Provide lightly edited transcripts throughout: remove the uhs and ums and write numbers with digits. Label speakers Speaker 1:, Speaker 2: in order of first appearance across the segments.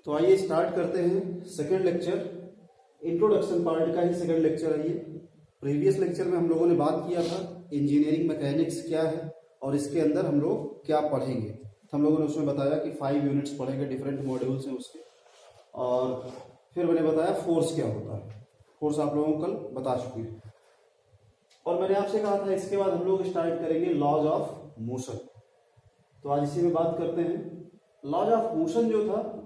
Speaker 1: तो आइए स्टार्ट करते हैं सेकंड लेक्चर। इंट्रोडक्शन पार्ट का ही सेकंड लेक्चर है ये। प्रीवियस लेक्चर में हम लोगों ने बात किया था इंजीनियरिंग मैकेनिक्स क्या है और इसके अंदर हम लोग क्या पढ़ेंगे। तो हम लोगों ने उसमें बताया कि 5 यूनिट्स पढ़ेंगे, डिफरेंट मॉड्यूल्स हैं उसके। और फिर मैंने बताया फोर्स क्या होता है। फोर्स आप लोगों को कल बता चुकी है। और मैंने आपसे कहा था इसके बाद हम लोग स्टार्ट करेंगे लॉज ऑफ मोशन। तो आज इसी में बात करते हैं। लॉज ऑफ मोशन जो था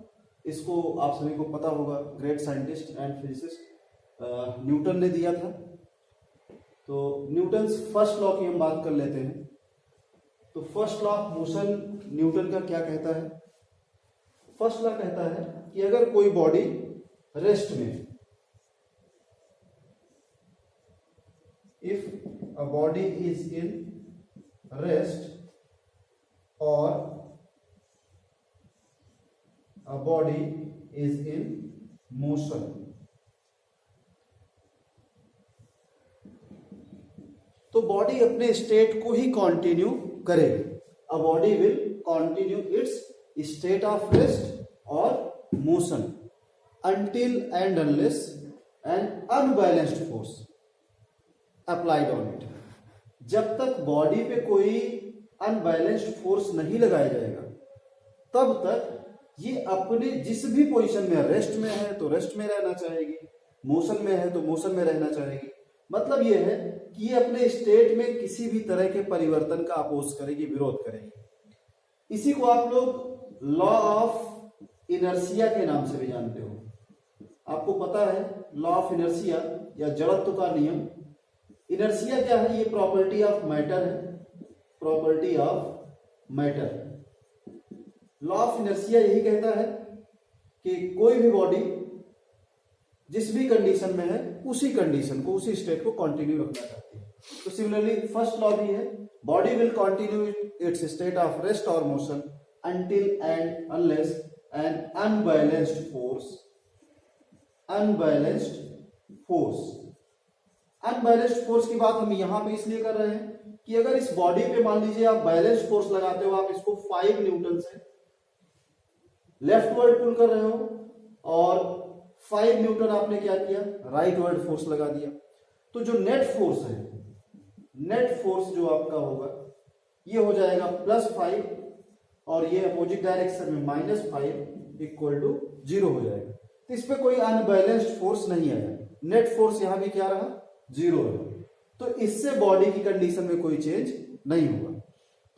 Speaker 1: इसको आप सभी को पता होगा, great scientist and physicist Newton ने दिया था। तो न्यूटन्स फर्स्ट लॉ की हम बात कर लेते हैं। तो first law of motion Newton का क्या कहता है? फर्स्ट लॉ कहता है कि अगर कोई बॉडी रेस्ट में, if a body is in rest or a body is in motion, तो बॉडी अपने स्टेट को ही कंटिन्यू करेगी। A body will continue its state of rest और motion until and unless an unbalanced force applied on it। जब तक body पे कोई unbalanced force नहीं लगाया जाएगा तब तक ये अपने जिस भी पोजीशन में, रेस्ट में है तो रेस्ट में रहना चाहेगी, मोशन में है तो मोशन में रहना चाहेगी। मतलब ये है कि ये अपने स्टेट में किसी भी तरह के परिवर्तन का अपोज करेगी, विरोध करेगी। इसी को आप लोग लॉ ऑफ इनर्शिया के नाम से भी जानते हो। आपको पता है लॉ ऑफ इनर्शिया या जड़त्व का नियम। इनर्शिया क्या है? ये प्रॉपर्टी ऑफ मैटर है, property of matter. Law of inertia यही कहता है कि कोई भी बॉडी जिस भी कंडीशन में है उसी कंडीशन को, उसी स्टेट को कंटिन्यू रखना चाहती है। तो सिमिलरली फर्स्ट लॉ भी है, body will continue its state of rest और motion until and unless an unbalanced force की बात हम यहां पे इसलिए कर रहे हैं कि अगर इस बॉडी पे मान लीजिए आप बैलेंस फोर्स लगाते हो, आप इसको 5 न्यूटन से लेफ्ट वर्ड पुल कर रहे हो और 5 न्यूटन आपने क्या किया, राइट वर्ड फोर्स लगा दिया। तो जो नेट फोर्स है, नेट फोर्स जो आपका होगा ये हो जाएगा +5 और ये अपोजिट डायरेक्शन में -5 इक्वल टू 0 हो जाएगा। तो इस पे कोई अनबैलेंस्ड फोर्स नहीं आया। नेट फोर्स यहां भी क्या रहा, 0 रहा। तो इससे बॉडी की कंडीशन में कोई चेंज नहीं होगा।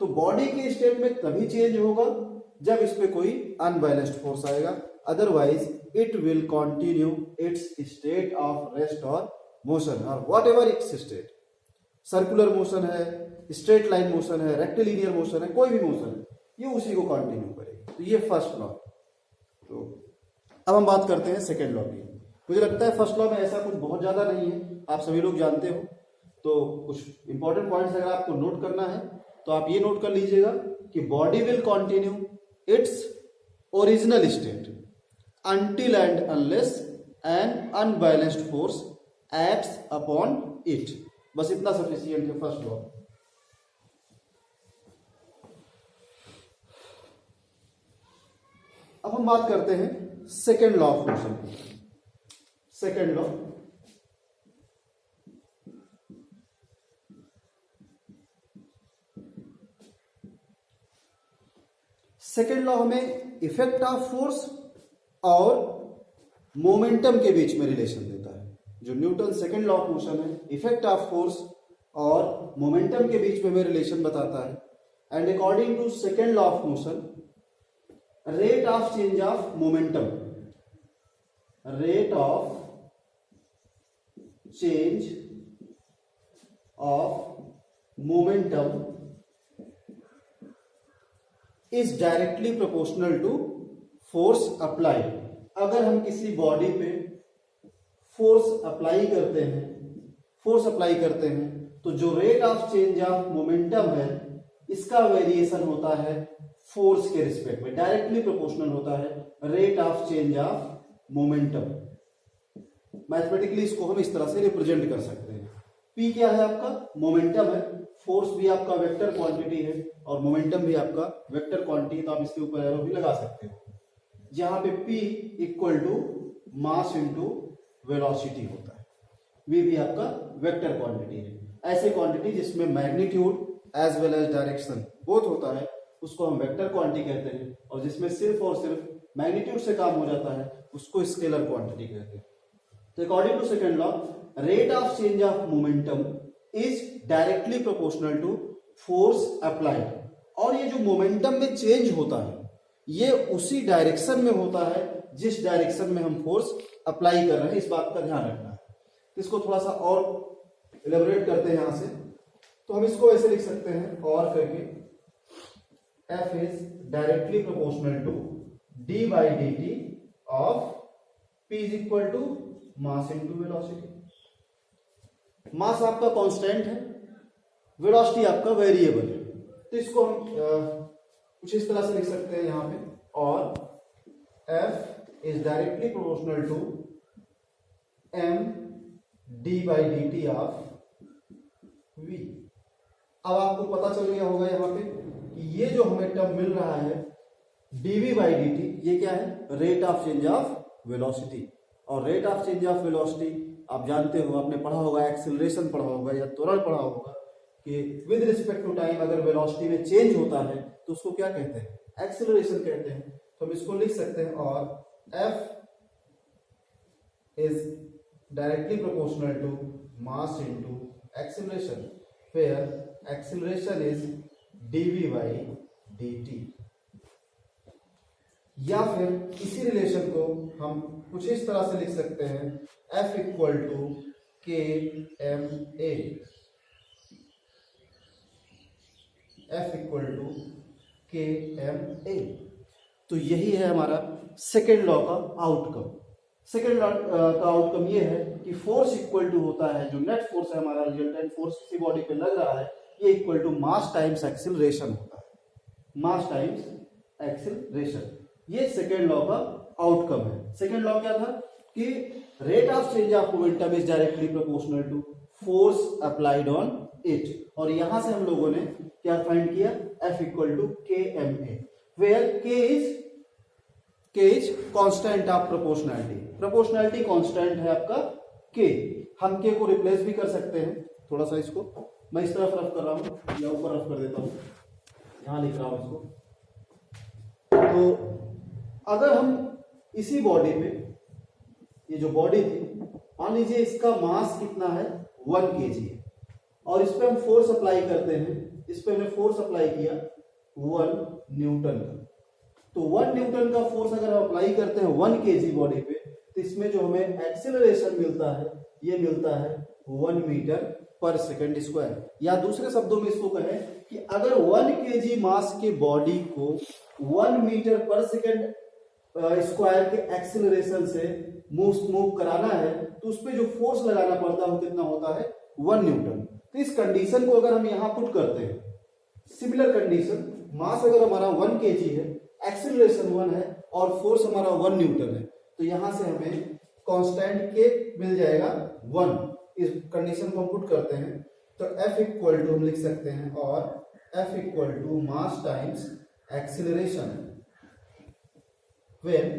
Speaker 1: तो बॉडी के स्टेट में तभी चेंज होगा जब इस पे कोई अनबैलेंस्ड फोर्स आएगा, otherwise it will continue its state of rest और मोशन और what ever its state. Circular motion है, स्ट्रेट लाइन मोशन है, रेक्टिलिनियर मोशन है, कोई भी मोशन है, ये उसी को कंटिन्यू करेगी। तो ये फर्स्ट लॉ। तो अब हम बात करते हैं सेकेंड लॉ की। मुझे लगता है फर्स्ट लॉ में ऐसा कुछ बहुत ज्यादा नहीं है, आप सभी लोग जानते हो। तो कुछ इंपॉर्टेंट पॉइंट्स अगर आपको नोट करना है तो आप ये नोट कर लीजिएगा कि body will continue its original state until and unless an unbalanced force acts upon it। बस इतना सफिशिएंट है फर्स्ट लॉ। अब हम बात करते हैं second law of motion. Second law, second law हमें इफेक्ट ऑफ फोर्स और मोमेंटम के बीच में रिलेशन देता है। जो Newton second law of motion है, इफेक्ट ऑफ फोर्स और मोमेंटम के बीच में हमें रिलेशन बताता है। And according to second law of motion, rate of change of momentum, rate of change of momentum is directly proportional to force applied. अगर हम किसी बॉडी पे फोर्स अप्लाई करते हैं तो जो rate of change of momentum है इसका वेरिएशन होता है फोर्स के रिस्पेक्ट में, डायरेक्टली प्रोपोर्शनल होता है rate of change of momentum. Mathematically इसको हम इस तरह से रिप्रेजेंट कर सकते हैं। P क्या है आपका, मोमेंटम है, फोर्स भी आपका वेक्टर क्वांटिटी है और मोमेंटम भी आपका वेक्टर क्वांटिटी, तो आप इसके ऊपर एरो भी लगा सकते हो। जहां पे p equal to mass into velocity होता है। v भी आपका वेक्टर क्वांटिटी है। ऐसे क्वांटिटी जिसमें magnitude as well as direction both होता है उसको हम वेक्टर क्वांटिटी कहते हैं, और जिसमें सिर्फ और सिर्फ मैग्नीट्यूड से काम हो जाता है उसको स्केलर क्वांटिटी कहते हैं। तो according to second law, rate of change of momentum is directly proportional to force applied. और ये जो मोमेंटम में चेंज होता है ये उसी डायरेक्शन में होता है जिस डायरेक्शन में हम फोर्स अप्लाई कर रहे हैं, इस बात का ध्यान रखना है। इसको थोड़ा सा और इलेबोरेट करते हैं यहां से। तो हम इसको ऐसे लिख सकते हैं और करके F is directly proportional to d by D T of P is equal to mass into velocity. Mass आपका कांस्टेंट है, वेलोसिटी आपका वेरिएबल है। तो इसको हम कुछ इस तरह से लिख सकते हैं यहां पे, और F is directly proportional to m d by D T of v। अब आपको पता चल गया होगा यहाँ पे कि ये जो हमें टर्म मिल रहा है dv बाई डी टी, ये क्या है? Rate of change of velocity. और rate of change of velocity आप जानते हो, आपने पढ़ा होगा, एक्सेलरेशन पढ़ा होगा या त्वरण पढ़ा होगा कि विद रिस्पेक्ट टू टाइम अगर वेलोसिटी में चेंज होता है तो उसको क्या कहते हैं? एक्सेलरेशन कहते हैं। तो हम इसको लिख सकते हैं, और F is directly proportional to mass into acceleration, where acceleration is dv by dt। या फिर इसी रिलेशन को हम कुछ इस तरह से लिख सकते हैं, F equal to K M A. F equal to K M A. तो यही है हमारा सेकेंड लॉ का आउटकम। सेकेंड लॉ का आउटकम ये है कि फोर्स इक्वल टू होता है, जो नेट फोर्स है हमारा, रिजल्टेंट फोर्स किसी बॉडी पे लग रहा है, ये equal to mass times acceleration होता है। मास टाइम्स एक्सेलरेशन, ये सेकेंड लॉ का आउटकम है। सेकेंड लॉ क्या था कि rate of change of momentum is directly proportional to force applied on it. और यहां से हम लोगों ने क्या फाइंड किया? F equal to K M A, where K is constant of proportionality. Proportionality constant है आपका K। हम K को रिप्लेस भी कर सकते हैं। थोड़ा सा इसको मैं इस तरफ रफ कर रहा हूं या ऊपर रफ कर देता हूं, यहां लिख रहा हूं इसको। तो अगर हम इसी बॉडी पे, ये जो बॉडी थी, मान लीजिए इसका मास कितना है? 1 kg है, और इस पे हम फोर्स अप्लाई करते हैं। इस पे हमने फोर्स अप्लाई किया 1 न्यूटन का। तो 1 न्यूटन का फोर्स अगर हम अप्लाई करते हैं 1 kg बॉडी पे, तो इसमें जो हमें एक्सेलरेशन मिलता है ये मिलता है 1 मीटर पर सेकंड स्क्वायर। या दूसरे शब्दों में इसको कहें कि अगर 1 kg मास के बॉडी को 1 मीटर पर सेकंड स्क्वायर के एक्सेलरेशन से मूव कराना है, तो उस पे जो फोर्स लगाना पड़ता है वो कितना होता है? 1 न्यूटन। तो इस कंडीशन को अगर हम यहां पुट करते हैं, सिमिलर कंडीशन, मास अगर हमारा 1 kg है, एक्सेलरेशन 1 है और फोर्स हमारा 1 न्यूटन है, तो यहां से हमें कांस्टेंट के मिल जाएगा 1। इस कंडीशन को हम पुट करते हैं तो F इक्वल टू हम लिख सकते हैं, और F equal to mass times acceleration, when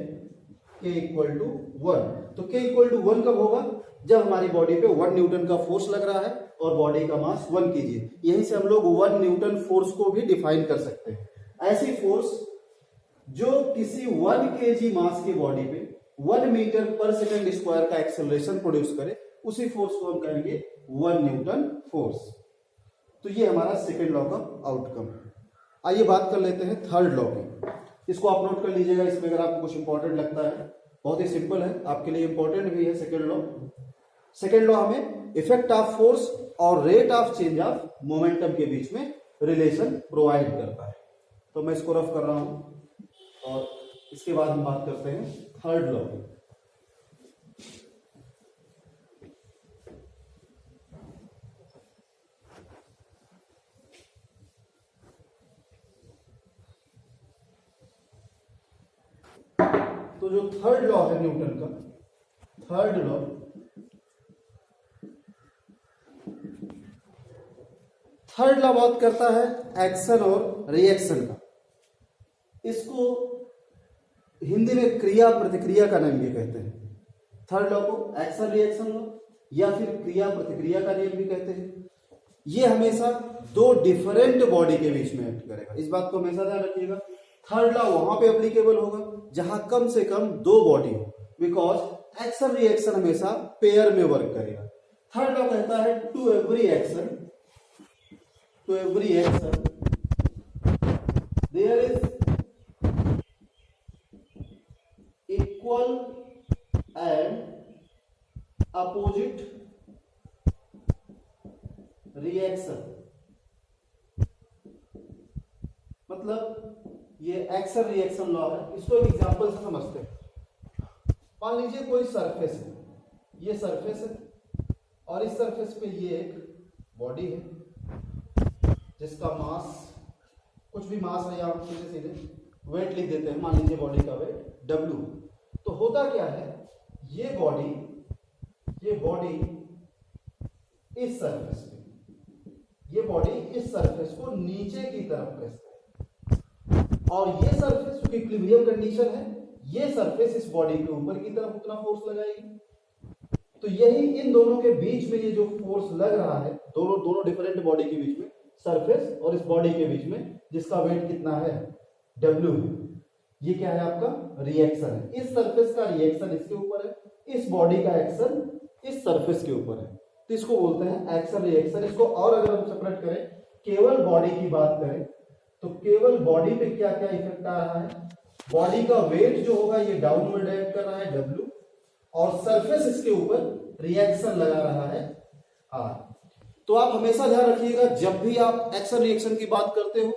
Speaker 1: K equal to 1। तो K इक्वल टू 1 कब होगा? जब हमारी बॉडी पे 1 न्यूटन का फोर्स लग रहा है और बॉडी का मास 1 kg। यहीं से हम लोग 1 न्यूटन फोर्स को भी डिफाइन कर सकते हैं। ऐसी फोर्स जो किसी 1 kg मास की बॉडी पे 1 मीटर पर सेकंड स्क्वायर का एक्सेलरेशन प्रोड्यूस करे, उसी फोर्स को हम कहेंगे 1 न्यूटन फोर्स। तो ये हमारा सेकेंड लॉ का आउटकम है। आइए बात कर लेते हैं थर्ड लॉ की। इसको आप नोट कर लीजिएगा, इसमें अगर आपको कुछ इंपॉर्टेंट लगता है। बहुत ही सिंपल है, आपके लिए इंपॉर्टेंट भी है सेकेंड लॉ। सेकेंड लॉ हमें इफेक्ट ऑफ फोर्स और rate of change of momentum के बीच में रिलेशन प्रोवाइड करता है। तो मैं इसको रफ कर रहा हूं और इसके बाद हम बात करते हैं थर्ड लॉ की। तो जो थर्ड लॉ है न्यूटन का, थर्ड लॉ बात करता है एक्शन और रिएक्शन का। इसको हिंदी में क्रिया प्रतिक्रिया का नाम ये कहते हैं। थर्ड लॉ को एक्शन रिएक्शन लॉ या फिर क्रिया प्रतिक्रिया का नियम भी कहते हैं। ये हमेशा दो डिफरेंट बॉडी के बीच में एक्ट करेगा, इस बात को हमेशा ध्यान रखिएगा। थर्ड लॉ वहां पे एप्लीकेबल होगा जहां कम से कम दो बॉडी हो, बिकॉज एक्शन रिएक्शन हमेशा पेयर में वर्क करेगा। थर्ड लॉ कहता है to every action there is equal and opposite reaction. मतलब ये एक्शन रिएक्शन लॉ है, इसको एक एग्जांपल से समझते हैं। मान लीजिए कोई सरफेस है, ये सरफेस है और इस सरफेस पे ये एक बॉडी है जिसका मास, कुछ भी मास है, या सीधे सीधे वेट लिख देते हैं, मान लीजिए बॉडी का वेट W। तो होता क्या है, ये बॉडी इस सरफेस पे, ये बॉडी इस सरफेस को नीचे की तरफ प्रेस करेगी और ये सरफेस क्योंकि इक्विलिब्रियम कंडीशन है, ये सरफेस इस बॉडी के ऊपर की तरफ उतना फोर्स लगाएगी। तो यही इन दोनों के बीच में ये जो फोर्स लग रहा है, दोनों डिफरेंट बॉडी के बीच में, सरफेस और इस बॉडी के बीच में, जिसका वेट कितना है W है, ये क्या है आपका रिएक्शन है। इस सरफेस का रिएक्शन इसके ऊपर है, इस बॉडी का एक्शन इस सरफेस के ऊपर है, तो इसको बोलते हैं एक्शन रिएक्शन। इसको और अगर हम सेपरेट करें, केवल बॉडी की बात करें तो केवल बॉडी पे क्या क्या इफेक्ट आ रहा है, बॉडी का वेट जो होगा ये डाउनवर्ड एक्ट कर रहा है W, और सरफेस इसके ऊपर रिएक्शन लगा रहा है R। तो आप हमेशा ध्यान रखिएगा, जब भी आप एक्शन रिएक्शन की बात करते हो,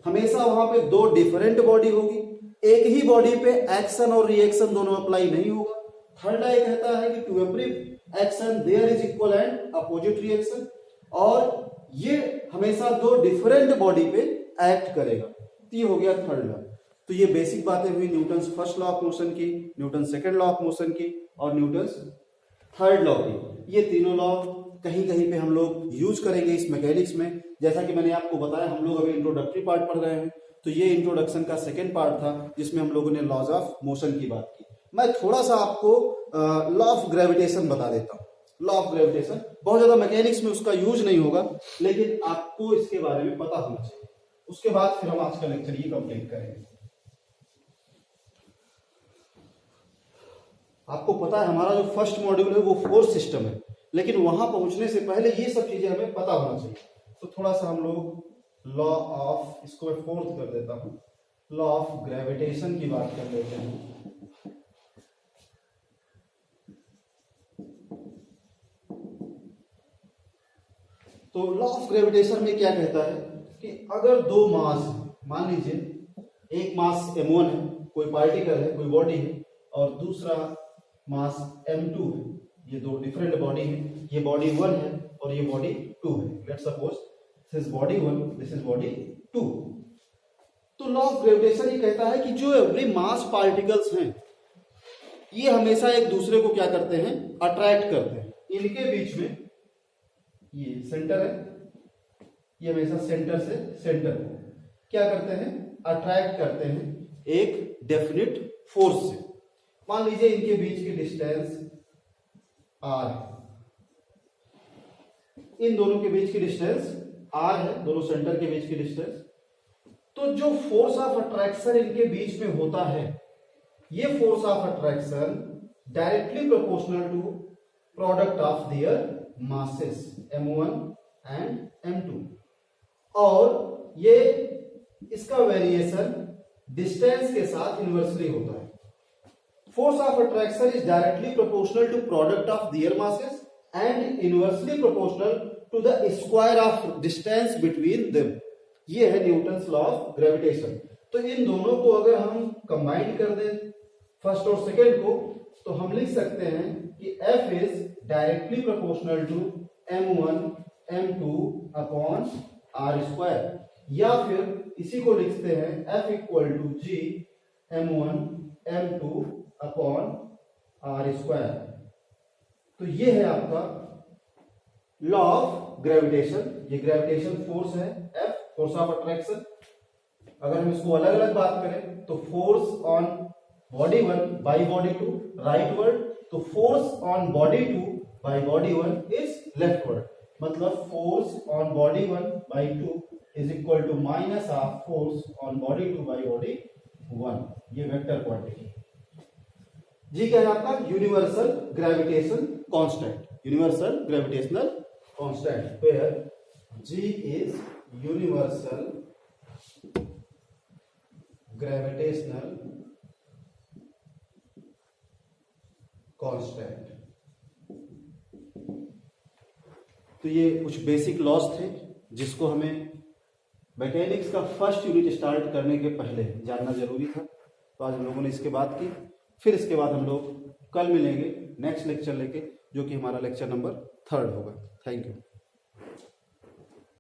Speaker 1: हमेशा वहां पे दो डिफरेंट बॉडी होगी, एक ही बॉडी पे एक्शन और रिएक्शन दोनों अप्लाई नहीं होगा। थर्ड ये कहता है कि to every action there is equal and opposite reaction, और ये हमेशा दो डिफरेंट बॉडी पे एक्ट करेगा। तो ये हो गया थर्ड लॉ। तो ये बेसिक बातें हुई Newton's first law of motion की, Newton second law of motion की और न्यूटन्स थर्ड लॉ की। ये तीनों लॉ कहीं कहीं पे हम लोग यूज करेंगे इस मैकेनिक्स में। जैसा कि मैंने आपको बताया, हम लोग अभी इंट्रोडक्टरी पार्ट पढ़ रहे हैं, तो ये इंट्रोडक्शन का सेकेंड पार्ट था जिसमें हम लोगों ने लॉज ऑफ मोशन की बात की। मैं थोड़ा सा आपको लॉ ऑफ ग्रेविटेशन बता देता हूँ। लॉ ऑफ ग्रेविटेशन बहुत ज्यादा मैकेनिक्स में उसका यूज नहीं होगा, लेकिन आपको इसके बारे में पता होना चाहिए। उसके बाद फिर हम आज का लेक्चर ये कंप्लीट करेंगे। आपको पता है हमारा जो फर्स्ट मॉड्यूल है वो फोर्स सिस्टम है, लेकिन वहां पहुंचने से पहले ये सब चीजें हमें पता होना चाहिए। तो थोड़ा सा हम लोग लॉ ऑफ, इसको मैं फोर्थ कर देता हूं, लॉ ऑफ ग्रेविटेशन की बात कर लेते हैं। तो लॉ ऑफ ग्रेविटेशन में क्या कहता है कि अगर दो मास, मान लीजिए एक मास m1 है, कोई पार्टिकल है, कोई बॉडी है, और दूसरा मास m2 है, ये दो डिफरेंट बॉडी है, ये बॉडी 1 है और ये बॉडी 2 है। Let's suppose this is body 1, this is body 2। तो लॉ ऑफ ग्रेविटेशन ये कहता है कि जो एवरी मास पार्टिकल्स हैं ये हमेशा एक दूसरे को क्या करते हैं, अट्रैक्ट करते हैं। इनके बीच में ये सेंटर है, ये हमेशा सेंटर से सेंटर को क्या करते हैं, अट्रैक्ट करते हैं एक डेफिनिट फोर्स से। मान लीजिए इनके बीच की डिस्टेंस r है, इन दोनों के बीच की डिस्टेंस r है, दोनों सेंटर के बीच की डिस्टेंस। तो जो फोर्स ऑफ अट्रैक्शन इनके बीच में होता है, ये force of attraction directly proportional to product of their masses m1 and m2, और ये इसका वेरिएशन डिस्टेंस के साथ इनवर्सली होता है। Force of attraction is directly proportional to product of their masses and inversely proportional to the square of distance between them. ये है Newton's law of gravitation. तो इन दोनों को अगर हम कंबाइन कर दें, फर्स्ट और सेकेंड को, तो हम लिख सकते हैं कि F is directly proportional to m1 m2 upon r square, या फिर इसी को लिखते हैं F equal to G m1 m2 upon r square. तो ये है आपका लॉ ऑफ ग्रेविटेशन। ये ग्रेविटेशन फोर्स है F, फोर्स ऑफ अट्रैक्शन। अगर हम इसको अलग अलग बात करें तो force on body one by body two rightward, तो force on body two by body one is left word, मतलब force on body one by two is equal to minus of force on body two by body one, ये vector quantity. G क्या है आपका? Universal gravitation constant, universal gravitational constant, where G is universal gravitational constant. तो ये कुछ basic loss थे जिसको हमें मैकेनिक्स का फर्स्ट यूनिट स्टार्ट करने के पहले जानना जरूरी था। तो आज हम लोगों ने इसके बात की, फिर इसके बाद हम लोग कल मिलेंगे नेक्स्ट लेक्चर लेके, जो कि हमारा लेक्चर नंबर 3 होगा। Thank you.